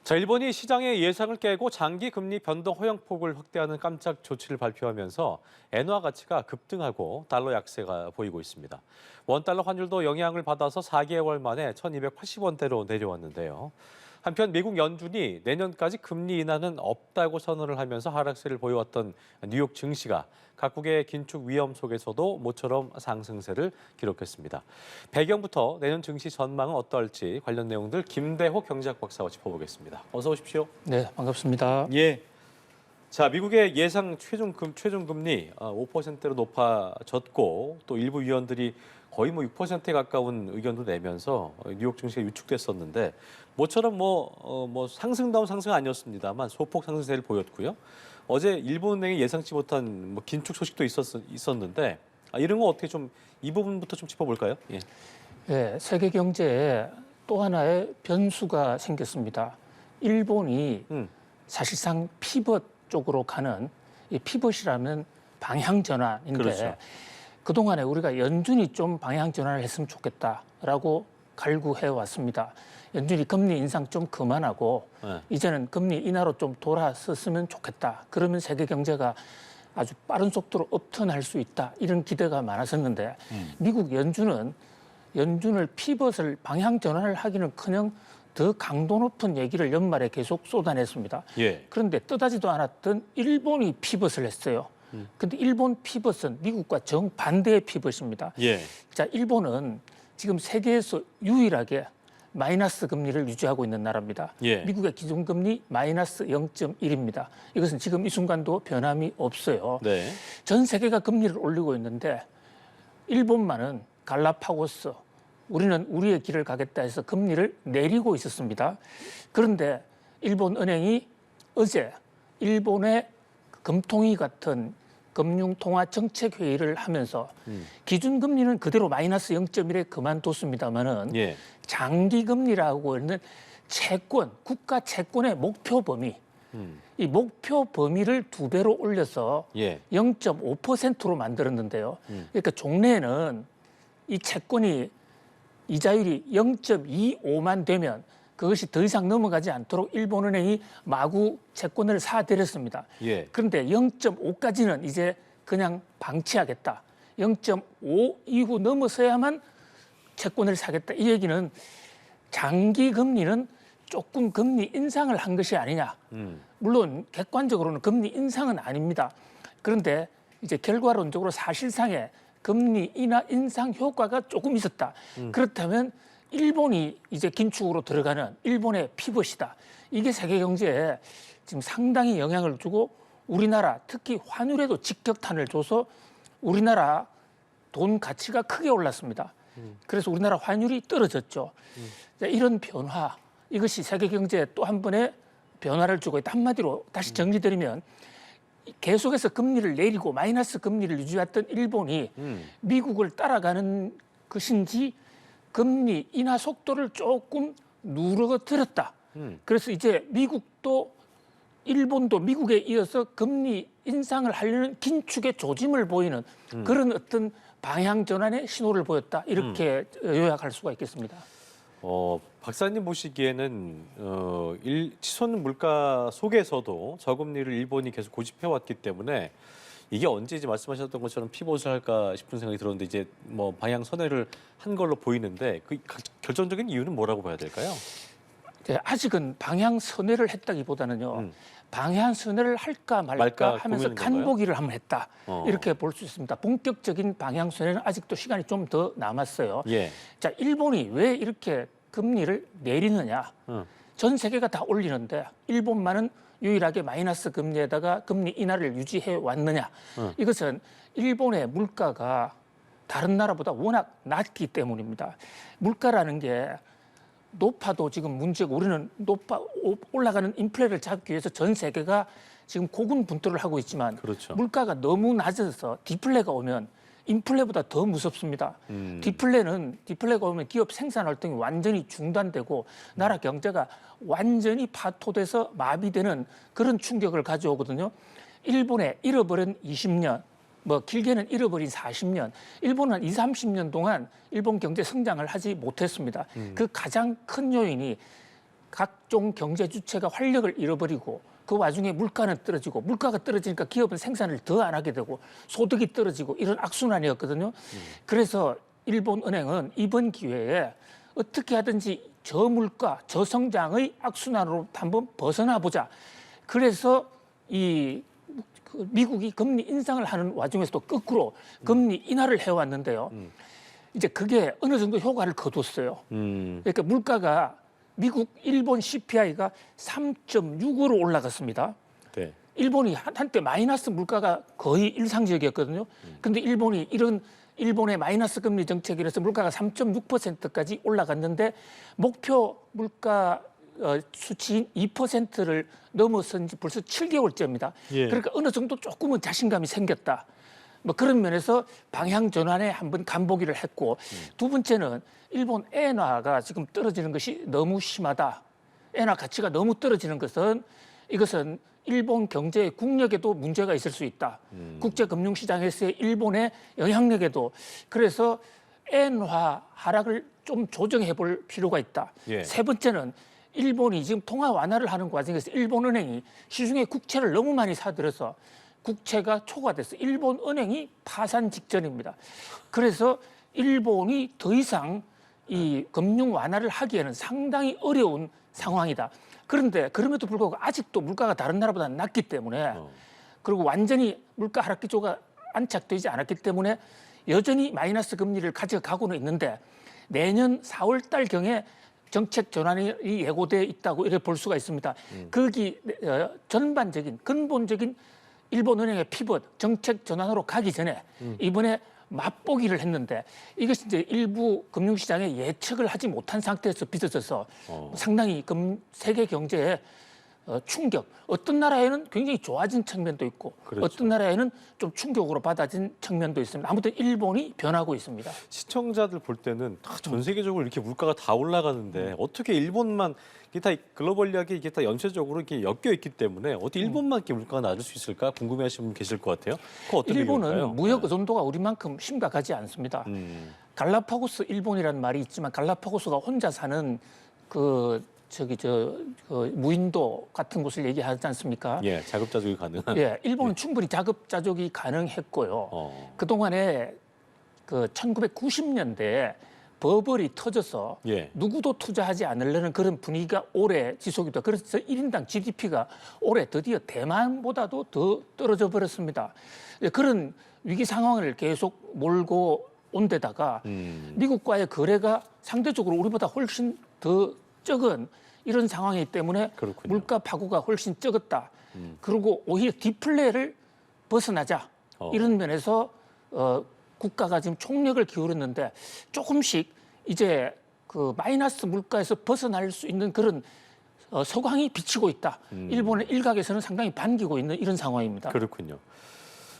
자, 일본이 시장의 예상을 깨고 장기 금리 변동 허용폭을 확대하는 깜짝 조치를 발표하면서 엔화 가치가 급등하고 달러 약세가 보이고 있습니다. 원달러 환율도 영향을 받아서 4개월 만에 1,280원대로 내려왔는데요. 한편 미국 연준이 내년까지 금리 인하는 없다고 선언을 하면서 하락세를 보여왔던 뉴욕 증시가 각국의 긴축 위험 속에서도 모처럼 상승세를 기록했습니다. 배경부터 내년 증시 전망은 어떨지 관련 내용들 김대호 경제학 박사와 짚어보겠습니다. 어서 오십시오. 네, 반갑습니다. 예. 자, 미국의 예상 최종 금리 5%로 높아졌고 또 일부 위원들이 거의 6%에 가까운 의견도 내면서 뉴욕 증시가 유축됐었는데 모처럼 상승다운 상승은 아니었습니다만 소폭 상승세를 보였고요. 어제 일본은행이 예상치 못한 긴축 소식도 있었는데 이런 거 어떻게 좀 이 부분부터 좀 짚어볼까요? 예. 네, 세계 경제에 또 하나의 변수가 생겼습니다. 일본이 사실상 피벗 쪽으로 가는 이 피벗이라는 방향 전환인데 그렇죠. 그동안에 우리가 연준이 좀 방향 전환을 했으면 좋겠다라고 갈구해 왔습니다. 연준이 금리 인상 좀 그만하고 네. 이제는 금리 인하로 좀 돌아섰으면 좋겠다. 그러면 세계 경제가 아주 빠른 속도로 업턴할 수 있다. 이런 기대가 많았었는데 미국 연준을 피벗을 방향 전환을 하기는커녕 더 강도 높은 얘기를 연말에 계속 쏟아냈습니다. 예. 그런데 뜻하지도 않았던 일본이 피벗을 했어요. 근데 일본 피벗은 미국과 정반대의 피벗입니다. 예. 자, 일본은 지금 세계에서 유일하게 마이너스 금리를 유지하고 있는 나라입니다. 예. 미국의 기준금리 마이너스 0.1입니다. 이것은 지금 이 순간도 변함이 없어요. 네. 전 세계가 금리를 올리고 있는데 일본만은 갈라파고스, 우리는 우리의 길을 가겠다 해서 금리를 내리고 있었습니다. 그런데 일본 은행이 어제 일본의 금통위 같은 금융통화정책회의를 하면서 기준금리는 그대로 마이너스 0.1에 그만뒀습니다마는 예. 장기금리라고 하는 채권, 국가 채권의 목표 범위, 이 목표 범위를 2배로 올려서 예. 0.5%로 만들었는데요. 그러니까 종래에는 이 채권이 이자율이 0.25만 되면 그것이 더 이상 넘어가지 않도록 일본은행이 마구 채권을 사들였습니다. 예. 그런데 0.5까지는 이제 그냥 방치하겠다. 0.5 이후 넘어서야만 채권을 사겠다. 이 얘기는 장기 금리는 조금 금리 인상을 한 것이 아니냐. 물론 객관적으로는 금리 인상은 아닙니다. 그런데 이제 결과론적으로 사실상의 금리 인하 인상 효과가 조금 있었다. 그렇다면 일본이 이제 긴축으로 들어가는 일본의 피벗이다. 이게 세계 경제에 지금 상당히 영향을 주고 우리나라 특히 환율에도 직격탄을 줘서 우리나라 돈 가치가 크게 올랐습니다. 그래서 우리나라 환율이 떨어졌죠. 이런 변화, 이것이 세계 경제에 또 한 번의 변화를 주고 있다. 한마디로 다시 정리드리면 계속해서 금리를 내리고 마이너스 금리를 유지했던 일본이 미국을 따라가는 것인지 금리 인하 속도를 조금 누르거들었다. 그래서 이제 미국도 일본도 미국에 이어서 금리 인상을 하려는 긴축의 조짐을 보이는 그런 어떤 방향 전환의 신호를 보였다. 이렇게 요약할 수가 있겠습니다. 박사님 보시기에는 치솟는 물가 속에서도 저금리를 일본이 계속 고집해왔기 때문에 이게 언제 이제 말씀하셨던 것처럼 피벗을 할까 싶은 생각이 들었는데 이제 방향 선회를 한 걸로 보이는데 그 결정적인 이유는 뭐라고 봐야 될까요? 네, 아직은 방향 선회를 했다기보다는요. 방향 선회를 할까 말까 하면서 간보기를 한번 했다. 이렇게 볼 수 있습니다. 본격적인 방향 선회는 아직도 시간이 좀 더 남았어요. 예. 자, 일본이 왜 이렇게 금리를 내리느냐? 전 세계가 다 올리는데 일본만은 유일하게 마이너스 금리에다가 금리 인하를 유지해 왔느냐? 이것은 일본의 물가가 다른 나라보다 워낙 낮기 때문입니다. 물가라는 게 높아도 지금 문제고 우리는 올라가는 인플레를 잡기 위해서 전 세계가 지금 고군분투를 하고 있지만 그렇죠. 물가가 너무 낮아서 디플레가 오면 인플레보다 더 무섭습니다. 디플레가 오면 기업 생산 활동이 완전히 중단되고 나라 경제가 완전히 파토돼서 마비되는 그런 충격을 가져오거든요. 일본의 잃어버린 20년, 길게는 잃어버린 40년, 일본은 20, 30년 동안 일본 경제 성장을 하지 못했습니다. 그 가장 큰 요인이 각종 경제 주체가 활력을 잃어버리고 그 와중에 물가는 떨어지고 물가가 떨어지니까 기업은 생산을 더 안 하게 되고 소득이 떨어지고 이런 악순환이었거든요. 그래서 일본은행은 이번 기회에 어떻게 하든지 저물가, 저성장의 악순환으로 한번 벗어나 보자. 그래서 그 미국이 금리 인상을 하는 와중에서도 거꾸로 금리 인하를 해왔는데요. 이제 그게 어느 정도 효과를 거뒀어요. 그러니까 물가가 미국, 일본 CPI가 3.65로 올라갔습니다. 네. 일본이 한때 마이너스 물가가 거의 일상적이었거든요. 그런데 일본이 이런 일본의 마이너스 금리 정책이라서 물가가 3.6%까지 올라갔는데 목표 물가 수치인 2%를 넘어선 지 벌써 7개월째입니다. 예. 그러니까 어느 정도 조금은 자신감이 생겼다. 뭐 그런 면에서 방향 전환에 한번 간보기를 했고 두 번째는 일본 엔화가 지금 떨어지는 것이 너무 심하다. 엔화 가치가 너무 떨어지는 것은 이것은 일본 경제의 국력에도 문제가 있을 수 있다. 국제금융시장에서의 일본의 영향력에도. 그래서 엔화 하락을 좀 조정해 볼 필요가 있다. 예. 세 번째는 일본이 지금 통화 완화를 하는 과정에서 일본은행이 시중에 국채를 너무 많이 사들여서 국채가 초과돼서 일본은행이 파산 직전입니다. 그래서 일본이 더 이상 이 금융 완화를 하기에는 상당히 어려운 상황이다. 그런데 그럼에도 불구하고 아직도 물가가 다른 나라보다 낮기 때문에 그리고 완전히 물가 하락 기조가 안착되지 않았기 때문에 여전히 마이너스 금리를 가져가고는 있는데 내년 4월 달경에 정책 전환이 예고돼 있다고 이렇게 볼 수가 있습니다. 거기 전반적인 근본적인 일본은행의 피벗 정책 전환으로 가기 전에 이번에 맛보기를 했는데 이것이 이제 일부 금융시장에 예측을 하지 못한 상태에서 빚어져서 상당히 세계 경제에 충격. 어떤 나라에는 굉장히 좋아진 측면도 있고 그렇죠. 어떤 나라에는 좀 충격으로 받아진 측면도 있습니다. 아무튼 일본이 변하고 있습니다. 시청자들 볼 때는 전 세계적으로 이렇게 물가가 다 올라가는데 어떻게 일본만 이게 다 글로벌리하게 이게 다 연쇄적으로 이렇게 엮여 있기 때문에 어떻게 일본만 이렇게 물가가 낮을 수 있을까 궁금해하시는 분 계실 것 같아요. 그거 어떤 일본은 비교일까요? 무역 의존도가 우리만큼 심각하지 않습니다. 갈라파고스 일본이라는 말이 있지만 갈라파고스가 혼자 사는 그 무인도 같은 곳을 얘기하지 않습니까? 예, 자급자족이 가능한. 예, 일본은 충분히 자급자족이 가능했고요. 그동안에 그 1990년대에 버블이 터져서 예. 누구도 투자하지 않으려는 그런 분위기가 오래 지속이 돼. 그래서 1인당 GDP가 올해 드디어 대만보다도 더 떨어져 버렸습니다. 예, 그런 위기 상황을 계속 몰고 온 데다가 미국과의 거래가 상대적으로 우리보다 훨씬 더 적은 이런 상황이기 때문에 그렇군요. 물가 파고가 훨씬 적었다. 그리고 오히려 디플레를 벗어나자. 이런 면에서 국가가 지금 총력을 기울였는데 조금씩 이제 그 마이너스 물가에서 벗어날 수 있는 그런 서광이 비치고 있다. 일본의 일각에서는 상당히 반기고 있는 이런 상황입니다. 그렇군요.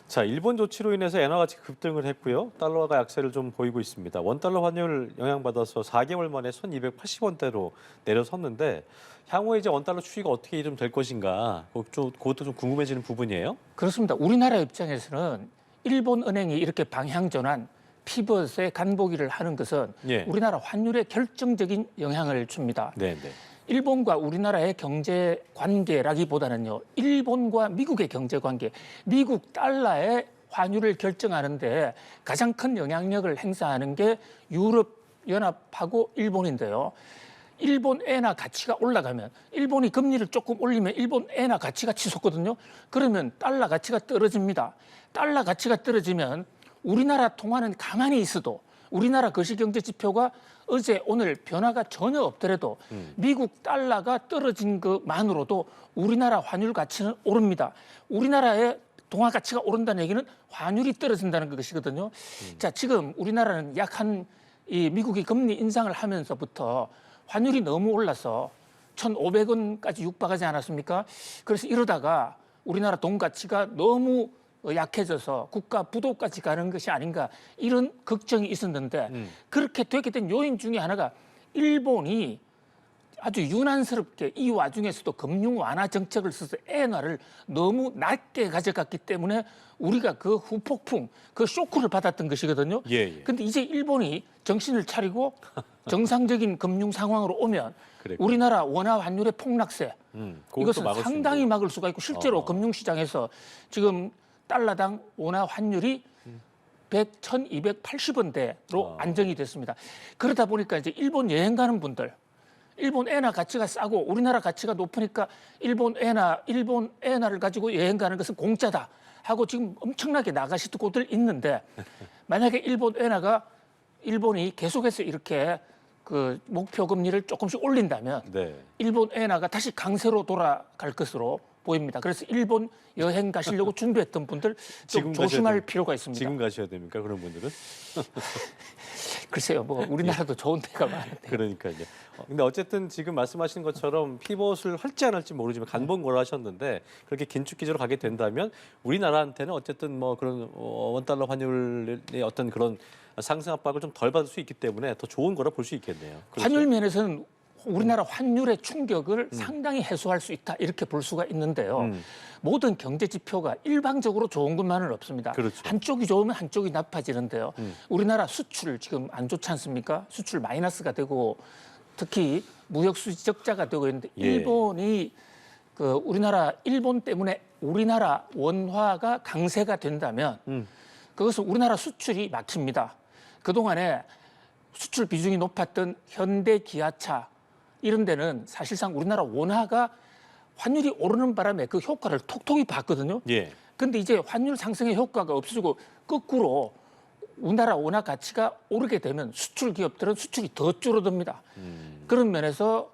자, 일본 조치로 인해서 엔화 가치 급등을 했고요. 달러가 약세를 좀 보이고 있습니다. 원달러 환율 영향받아서 4개월 만에 1,280원대로 내려섰는데 향후에 이제 원달러 추이가 어떻게 좀 될 것인가 그것도 좀 궁금해지는 부분이에요. 그렇습니다. 우리나라 입장에서는 일본 은행이 이렇게 방향 전환, 피벗의 간보기를 하는 것은 예. 우리나라 환율에 결정적인 영향을 줍니다. 네, 네. 일본과 우리나라의 경제 관계라기보다는요, 일본과 미국의 경제 관계, 미국 달러의 환율을 결정하는데 가장 큰 영향력을 행사하는 게 유럽 연합하고 일본인데요. 일본 엔화 가치가 올라가면 일본이 금리를 조금 올리면 일본 엔화 가치가 치솟거든요. 그러면 달러 가치가 떨어집니다. 달러 가치가 떨어지면 우리나라 통화는 가만히 있어도 우리나라 거시경제 지표가 어제 오늘 변화가 전혀 없더라도 미국 달러가 떨어진 것만으로도 우리나라 환율 가치는 오릅니다. 우리나라의 동화 가치가 오른다는 얘기는 환율이 떨어진다는 것이거든요. 자, 지금 우리나라는 이 미국이 금리 인상을 하면서부터 환율이 너무 올라서 1,500원까지 육박하지 않았습니까? 그래서 이러다가 우리나라 돈 가치가 너무 약해져서 국가 부도까지 가는 것이 아닌가 이런 걱정이 있었는데 그렇게 되게 된 요인 중에 하나가 일본이 아주 유난스럽게 이 와중에서도 금융 완화 정책을 써서 엔화를 너무 낮게 가져갔기 때문에 우리가 그 후폭풍, 그 쇼크를 받았던 것이거든요. 예. 근데 이제 일본이 정신을 차리고 정상적인 금융 상황으로 오면 그랬군요. 우리나라 원화 환율의 폭락세 그것도 이것은 막을 수 상당히 있는. 막을 수가 있고 실제로 금융시장에서 지금 달러당 원화 환율이 1,280원대로 안정이 됐습니다. 그러다 보니까 이제 일본 여행 가는 분들, 일본 엔화 가치가 싸고 우리나라 가치가 높으니까 일본 엔화를 가지고 여행 가는 것은 공짜다 하고 지금 엄청나게 나가시고들 있는데 만약에 일본이 계속해서 이렇게 그 목표 금리를 조금씩 올린다면 네. 일본 엔화가 다시 강세로 돌아갈 것으로 보입니다. 그래서 일본 여행 가시려고 준비했던 분들 좀 조심할 필요가 있습니다. 지금 가셔야 됩니까? 그런 분들은? 글쎄요, 뭐 우리나라도 좋은 데가 많은데. 그러니까요. 근데 어쨌든 지금 말씀하신 것처럼 피벗을 할지 안 할지 모르지만 간본거라 하셨는데 그렇게 긴축 기조로 가게 된다면 우리나라한테는 어쨌든 뭐 그런 원달러 환율의 어떤 그런 상승 압박을 좀 덜 받을 수 있기 때문에 더 좋은 거라 볼 수 있겠네요. 그렇죠? 환율 면에서는 우리나라 환율의 충격을 상당히 해소할 수 있다 이렇게 볼 수가 있는데요. 모든 경제 지표가 일방적으로 좋은 것만은 없습니다. 그렇죠. 한쪽이 좋으면 한쪽이 나빠지는데요. 우리나라 수출 지금 안 좋지 않습니까? 수출 마이너스가 되고 특히 무역 수지 적자가 되고 있는데 예. 일본이 일본 때문에 우리나라 원화가 강세가 된다면 그것은 우리나라 수출이 막힙니다. 그동안에 수출 비중이 높았던 현대 기아차 이런 데는 사실상 우리나라 원화가 환율이 오르는 바람에 그 효과를 톡톡히 봤거든요. 예. 근데 이제 환율 상승의 효과가 없어지고 거꾸로 우리나라 원화 가치가 오르게 되면 수출 기업들은 수출이 더 줄어듭니다. 그런 면에서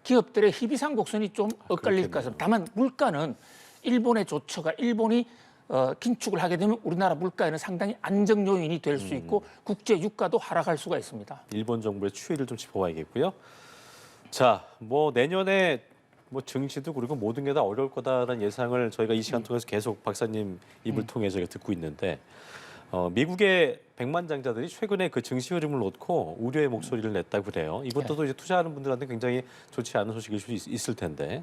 기업들의 희비상 곡선이 좀 엇갈릴 것 같습니다. 다만 물가는 일본의 조처가 일본이 긴축을 하게 되면 우리나라 물가에는 상당히 안정 요인이 될 수 있고 국제 유가도 하락할 수가 있습니다. 일본 정부의 추이를 좀 짚어봐야겠고요. 자, 뭐 내년에 뭐 증시도 그리고 모든 게 다 어려울 거다라는 예상을 저희가 이 시간 통해서 계속 박사님 입을 통해 저희가 듣고 있는데 미국의 백만장자들이 최근에 그 증시 흐름을 놓고 우려의 목소리를 냈다고 그래요. 이것도 또 이제 투자하는 분들한테 굉장히 좋지 않은 소식일 수 있을 텐데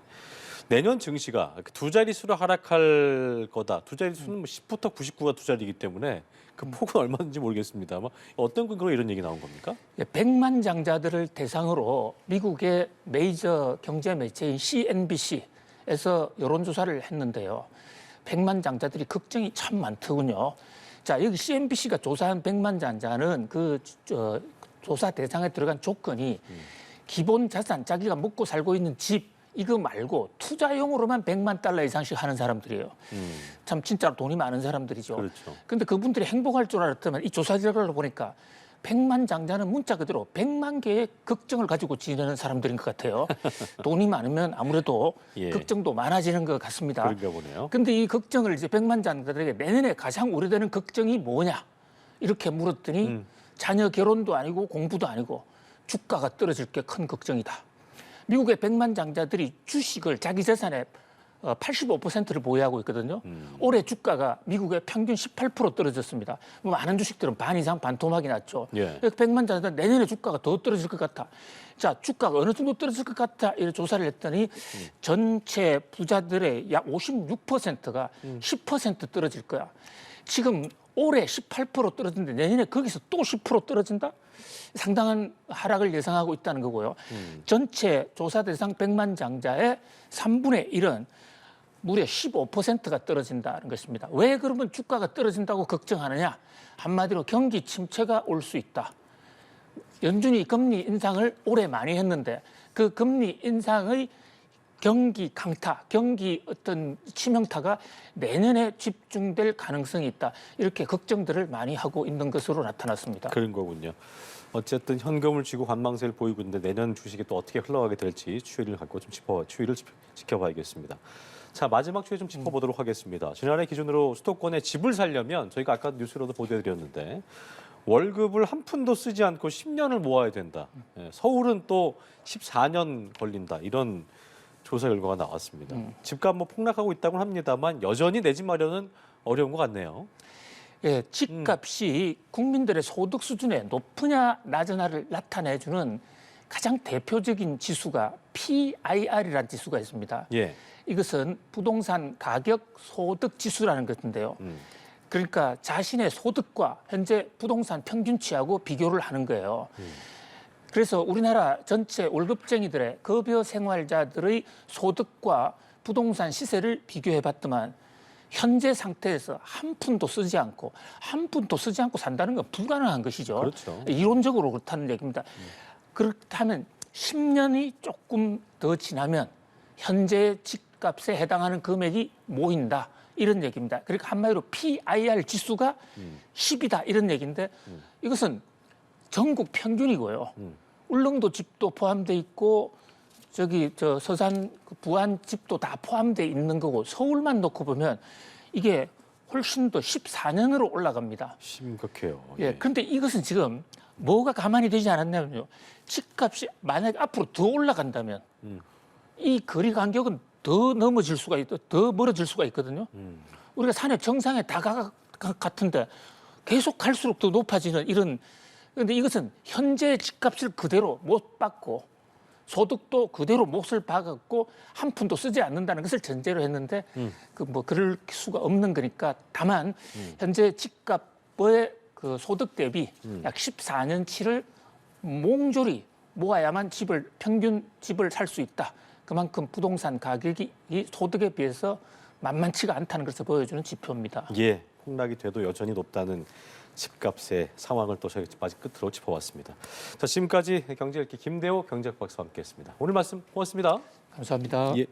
내년 증시가 두 자릿수로 하락할 거다. 두 자릿수는 뭐 10부터 99가 두 자리이기 때문에 그 폭은 얼마인지 모르겠습니다만 어떤 근거로 이런 얘기 나온 겁니까? 백만장자들을 대상으로 미국의 메이저 경제 매체인 CNBC에서 여론조사를 했는데요. 백만장자들이 걱정이 참 많더군요. 자, 여기 CNBC가 조사한 백만장자는 조사 대상에 들어간 조건이 기본 자산, 자기가 먹고 살고 있는 집, 이거 말고 투자용으로만 100만 달러 이상씩 하는 사람들이에요. 참 진짜로 돈이 많은 사람들이죠. 그렇죠. 근데 그분들이 행복할 줄 알았다면 이 조사 결과를 보니까 100만 장자는 문자 그대로 100만 개의 걱정을 가지고 지내는 사람들인 것 같아요. 돈이 많으면 아무래도 예. 걱정도 많아지는 것 같습니다. 그런가 보네요. 근데 이 걱정을 이제 100만 장자들에게 내년에 가장 우려되는 걱정이 뭐냐? 이렇게 물었더니 자녀 결혼도 아니고 공부도 아니고 주가가 떨어질 게 큰 걱정이다. 미국의 백만장자들이 주식을 자기 재산의 85%를 보유하고 있거든요. 올해 주가가 미국의 평균 18% 떨어졌습니다. 뭐 많은 주식들은 반 이상 반토막이 났죠. 예. 백만장자들 내년에 주가가 더 떨어질 것 같아. 자, 주가가 어느 정도 떨어질 것 같아? 이런 조사를 했더니 전체 부자들의 약 56%가 10% 떨어질 거야. 지금 올해 18% 떨어졌는데 내년에 거기서 또 10% 떨어진다? 상당한 하락을 예상하고 있다는 거고요. 전체 조사 대상 100만 장자의 3분의 1은 무려 15%가 떨어진다는 것입니다. 왜 그러면 주가가 떨어진다고 걱정하느냐? 한마디로 경기 침체가 올 수 있다. 연준이 금리 인상을 올해 많이 했는데 그 금리 인상의 경기 강타, 경기 어떤 치명타가 내년에 집중될 가능성이 있다. 이렇게 걱정들을 많이 하고 있는 것으로 나타났습니다. 그런 거군요. 어쨌든 현금을 쥐고 관망세를 보이고 있는데 내년 주식이 또 어떻게 흘러가게 될지 추이를 갖고 좀 추이를 지켜봐야겠습니다. 자, 마지막 추이 좀 짚어보도록 하겠습니다. 지난해 기준으로 수도권에 집을 살려면 저희가 아까 뉴스로도 보도해드렸는데 월급을 한 푼도 쓰지 않고 10년을 모아야 된다. 서울은 또 14년 걸린다. 이런 조사 결과가 나왔습니다. 집값 뭐 폭락하고 있다고 합니다만 여전히 내 집 마련은 어려운 것 같네요. 예, 집값이 국민들의 소득 수준에 높으냐 낮으냐를 나타내주는 가장 대표적인 지수가 PIR이라는 지수가 있습니다. 예. 이것은 부동산 가격 소득 지수라는 것인데요. 그러니까 자신의 소득과 현재 부동산 평균치하고 비교를 하는 거예요. 그래서 우리나라 전체 월급쟁이들의 급여 생활자들의 소득과 부동산 시세를 비교해 봤더만 현재 상태에서 한 푼도 쓰지 않고 산다는 건 불가능한 것이죠. 그렇죠. 이론적으로 그렇다는 얘기입니다. 그렇다면 10년이 조금 더 지나면 현재 집값에 해당하는 금액이 모인다. 이런 얘기입니다. 그러니까 한마디로 PIR 지수가 10이다. 이런 얘기인데 이것은 전국 평균이고요. 울릉도 집도 포함돼 있고 저기 저 서산 부안 집도 다 포함돼 있는 거고 서울만 놓고 보면 이게 훨씬 더 14년으로 올라갑니다. 심각해요. 예. 그런데 이것은 지금 뭐가 가만히 되지 않았냐면요. 집값이 만약에 앞으로 더 올라간다면 이 거리 간격은 더 넘어질 수가 더 멀어질 수가 있거든요. 우리가 산의 정상에 같은데 계속 갈수록 더 높아지는 이런. 그런데 이것은 현재 집값을 그대로 못 받고 소득도 그대로 몫을 박았고 한 푼도 쓰지 않는다는 것을 전제로 했는데 그럴 수가 없는 거니까 다만 현재 집값의 그 소득 대비 약 14년치를 몽졸이 모아야만 평균 집을 살 수 있다. 그만큼 부동산 가격이 이 소득에 비해서 만만치가 않다는 것을 보여주는 지표입니다. 예, 폭락이 돼도 여전히 높다는 집값의 상황을 또 저희 마지 끝으로 짚어봤습니다. 자, 지금까지 경제읽기 김대호 경제학 박사와 함께했습니다. 오늘 말씀 고맙습니다. 감사합니다. 예.